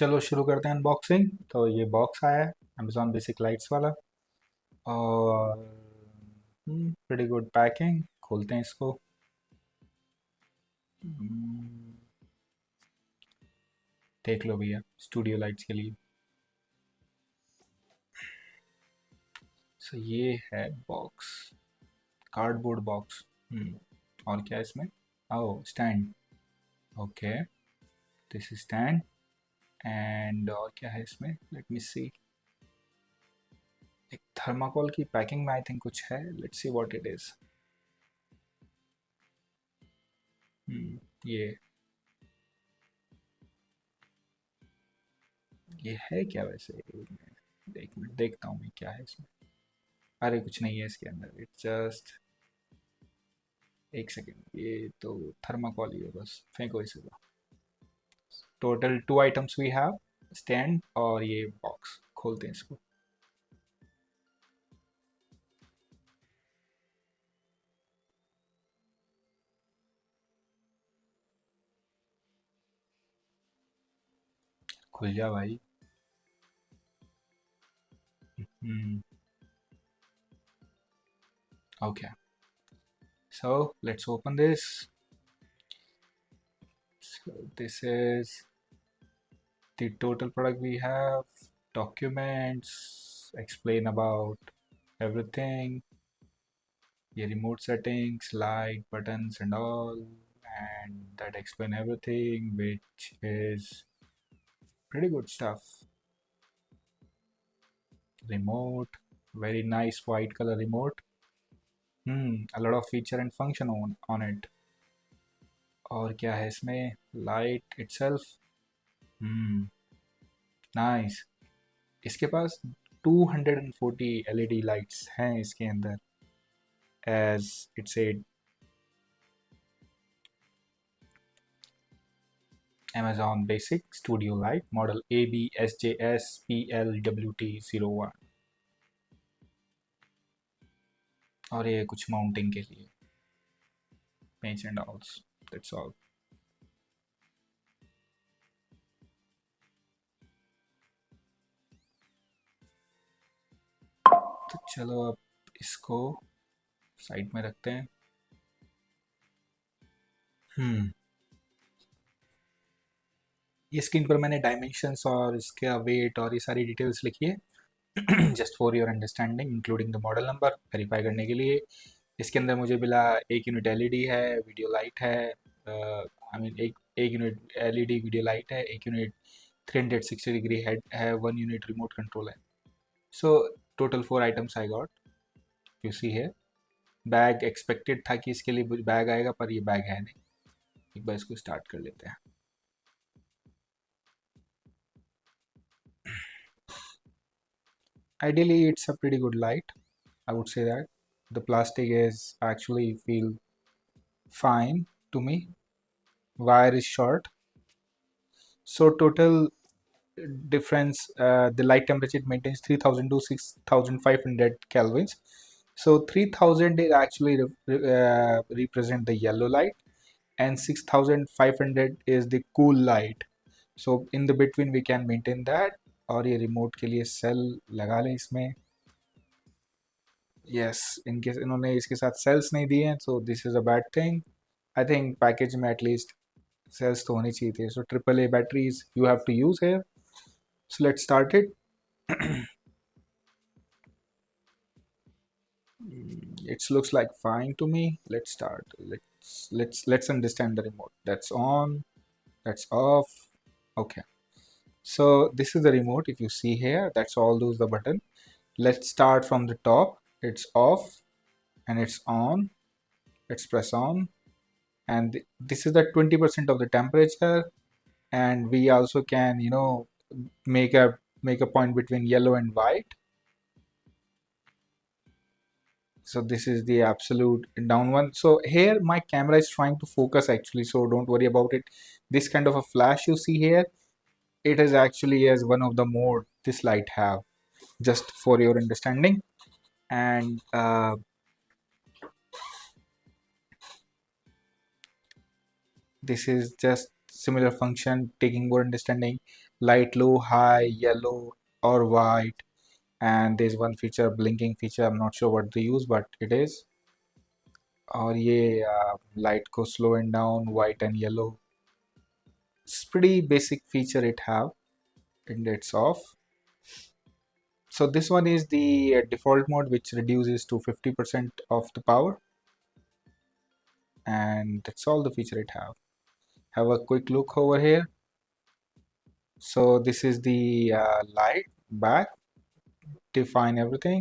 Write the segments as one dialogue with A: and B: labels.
A: चलो शुरू करते हैं अनबॉक्सिंग। तो ये बॉक्स आया है अमेजोन बेसिक लाइट्स वाला। और प्रीटी गुड पैकिंग। खोलते हैं इसको। हम्म, देख लो भैया स्टूडियो लाइट्स के लिए। सो ये है बॉक्स, कार्डबोर्ड बॉक्स। और क्या है इसमें? Oh stand. Okay, this is stand. And और क्या है इसमें? Let me see. एक थर्माकोल की पैकिंग में आई थिंक कुछ है। Let's see what it is. ये ये है क्या वैसे? एक मिनट देखता हूँ मैं क्या है इसमें। अरे कुछ नहीं है इसके अंदर, इट्स जस्ट एक सेकेंड। ये तो थर्माकोल ही है, बस फेंको इसे तो। Total two items we have, stand और ये बॉक्स। खोलते हैं इसको। खुल जा भाई। Hmm okay, so let's open this. So this is the total product we have. Documents explain about everything. Your remote settings, light, buttons, and all, and that explain everything, which is pretty good stuff. Remote, very nice white color remote. A lot of feature and function on it. और क्या है इसमें? Light itself. हम्म nice. इसके पास 240 LED lights हैं इसके अंदर, as it said. Amazon Basic Studio Light Model ABSJS PLWT01। और ये कुछ माउंटिंग के लिए, पेंच एंड ऑल्स, दैट्स ऑल। तो चलो अब इसको साइड में रखते हैं। हम्म ये स्क्रीन पर मैंने डायमेंशंस और इसका वेट और ये सारी डिटेल्स लिखी है just for your understanding, including the model number verify करने के लिए। इसके अंदर मुझे मिला एक यूनिट एलईडी है, वीडियो लाइट है। आई मीन एक एक यूनिट एलईडी वीडियो लाइट है, एक यूनिट 360 डिग्री हेड है, वन यूनिट रिमोट कंट्रोल है। So total 4 items I got, you see है। बैग एक्सपेक्टेड था कि इसके लिए बैग आएगा, पर ये बैग है नहीं। एक बार इसको स्टार्ट कर लेते हैं। Ideally, it's a pretty good light. I would say that the plastic is actually feel fine to me. Wire is short, so total difference. The light temperature it maintains 3000 to 6500 kelvins. So 3000 is actually represent the yellow light, and 6500 is the cool light. So in the between we can maintain that. और ये remote के लिए cell लगा लें इसमें। Yes, इनके इन्होंने इसके साथ सेल्स नहीं दिए हैं, so this is a bad thing. I think package में एटलीस्ट सेल्स तो होनी चाहिए थी। So triple A batteries you have to use here. So let's start it. It looks like fine to me. Let's start. Let's understand the remote. That's on, that's off. Okay, so this is the remote. If you see here, that's all those the button. Let's start from the top. It's off and it's on. Let's press on, and this is the 20% of the temperature. And we also can, make a point between yellow and white. So this is the absolute down one. So here my camera is trying to focus actually, so don't worry about it. This kind of a flash you see here, it is actually as one of the mode this light have, just for your understanding. And this is just similar function, taking more understanding, light, low, high, yellow, or white. And there's one feature, blinking feature. I'm not sure what they use, but it is. और ये light को slow and down, white and yellow. It's pretty basic feature it have, and it's off. So this one is the default mode, which reduces to 50% of the power, and that's all the feature it have. Have a quick look over here. So this is the light back, define everything.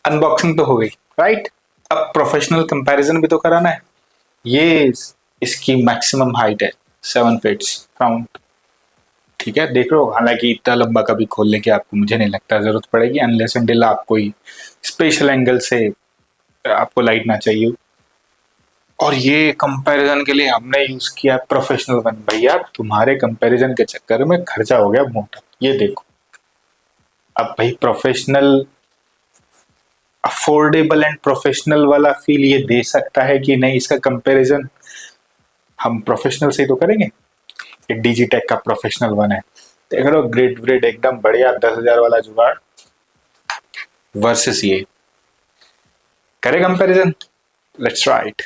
A: Unboxing तो हो गई, right? अब professional comparison भी तो कराना है। ये इसकी मैक्सिमम हाइट है 7 फीट्स राउंड। ठीक है, देख रहे हो, हालांकि इतना लंबा कभी खोलने की आपको मुझे नहीं लगता जरूरत पड़ेगी, अनलेस एंड आप कोई स्पेशल एंगल से आपको लाइट ना चाहिए। और ये कंपैरिजन के लिए हमने यूज किया प्रोफेशनल वन। भैया तुम्हारे कंपैरिजन के चक्कर में खर्चा हो गया मोटा। ये देखो, अब भाई प्रोफेशनल, अफोर्डेबल एंड प्रोफेशनल वाला फील ये दे सकता है कि नहीं, इसका कंपैरिजन हम प्रोफेशनल से ही तो करेंगे। ये डिजिटेक का प्रोफेशनल वन है, देख रहे हो, ग्रेड ग्रेड एकदम बढ़िया 10,000 वाला जुगाड़ वर्सेस ये। करे कंपैरिजन, लेट्स राइट।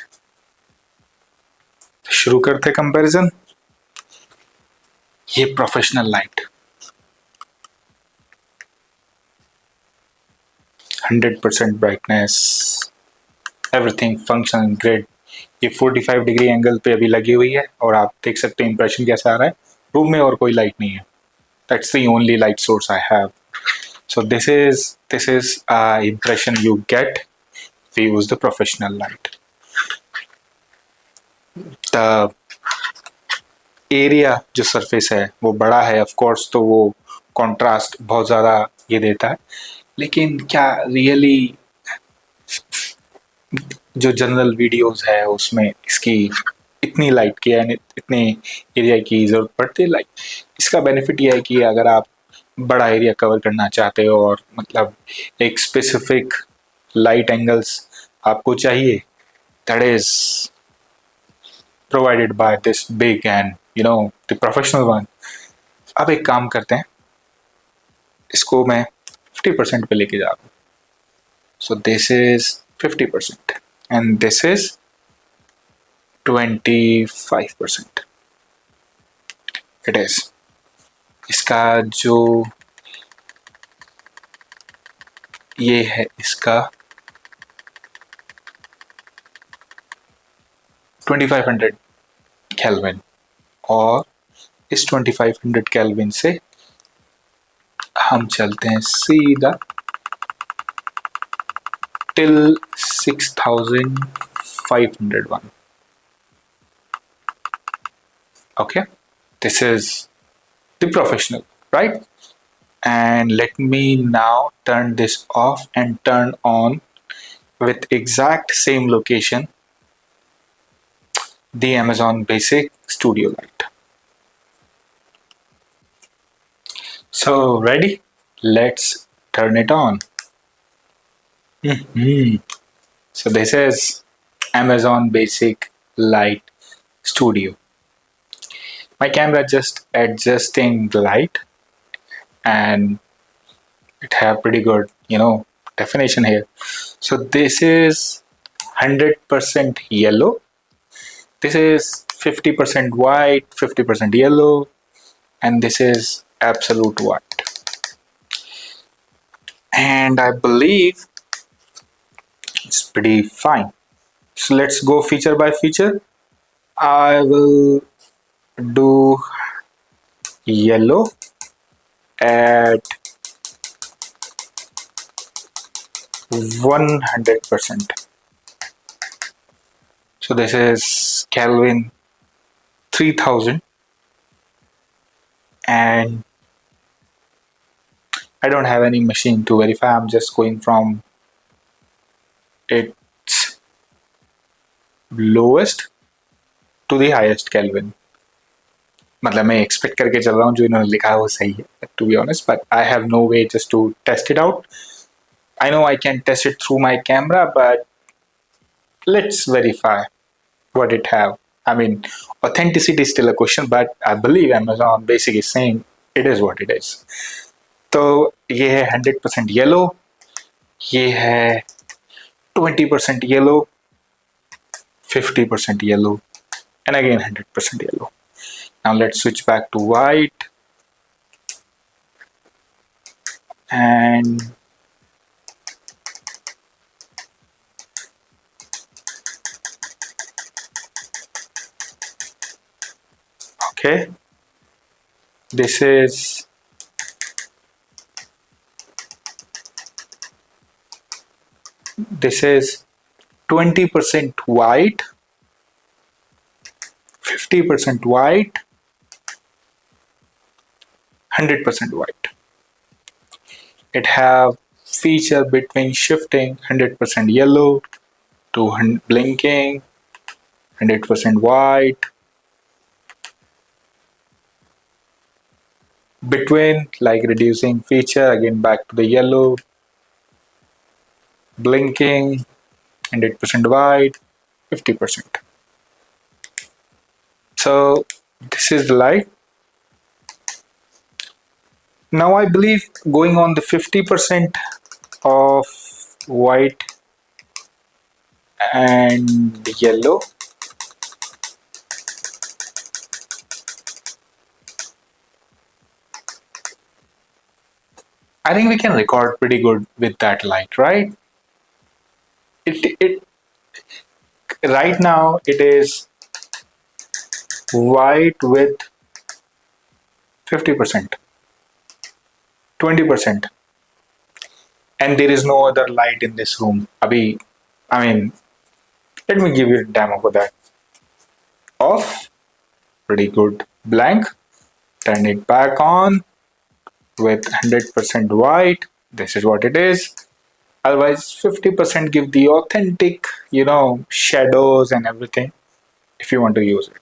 A: शुरू करते कंपैरिजन। ये professional light 100% brightness, everything function grade. ये 45 डिग्री एंगल पे अभी लगी हुई है और आप देख सकते हैं इंप्रेशन कैसा आ रहा है। रूम में और कोई लाइट नहीं है, that's the only light source I have. So this is impression you get if you use the professional light. The area जो सरफेस है वो बड़ा है ऑफ कोर्स, तो वो कंट्रास्ट बहुत ज़्यादा ये देता है, लेकिन क्या रियली जो जनरल वीडियोस है उसमें इसकी इतनी लाइट की यानी इतने एरिया की ज़रूरत पड़ती है? लाइक इसका बेनिफिट ये है कि अगर आप बड़ा एरिया कवर करना चाहते हो और मतलब एक स्पेसिफिक लाइट एंगल्स आपको चाहिए, that is provided by this big and the professional one. अब एक काम करते हैं, इसको मैं 50% पे लेके जा रहा हूँ। So this is 50% and this is 25%। It is इसका जो ये है इसका 2500 केल्विन, और इस 2500 केल्विन से हम चलते हैं सीधा till 6501। okay, this is the professional, right? And let me now turn this off and turn on with exact same location the Amazon Basic Studio Light. So ready? Let's turn it on. So this is Amazon Basic Light Studio. My camera just adjusting the light, and it have pretty good definition here. So this is 100% yellow, this is 50% white, 50% yellow, and this is absolute white. And I believe it's pretty fine. So let's go feature by feature. I will do yellow at 100%. So this is Kelvin 3000, and I don't have any machine to verify. I'm just going from its lowest to the highest Kelvin. मतलब मैं expect करके चल रहा हूँ जो इन्होंने लिखा है वो सही है, to be honest, but I have no way just to test it out. I know I can test it through my camera, but let's verify what it have. I mean, authenticity is still a question, but I believe Amazon Basic is saying it is what it is. तो ये है 100% yellow, ये है 20% yellow, 50% yellow, and again 100% yellow. Now let's switch back to white and okay. This is this is 20% white, 50% white, 100% white. It have feature between shifting 100% yellow to blinking 100% white, between like reducing feature again back to the yellow, blinking 100% white, 50%. So this is the light. Now I believe going on the 50% of white and yellow. I think we can record pretty good with that light, right? It right now it is white with 50%, 20%, and there is no other light in this room. Abhi, I mean, let me give you a demo for that. Off, pretty good. Blank, turn it back on with 100% white. This is what it is. Otherwise, 50% give the authentic, shadows and everything if you want to use it.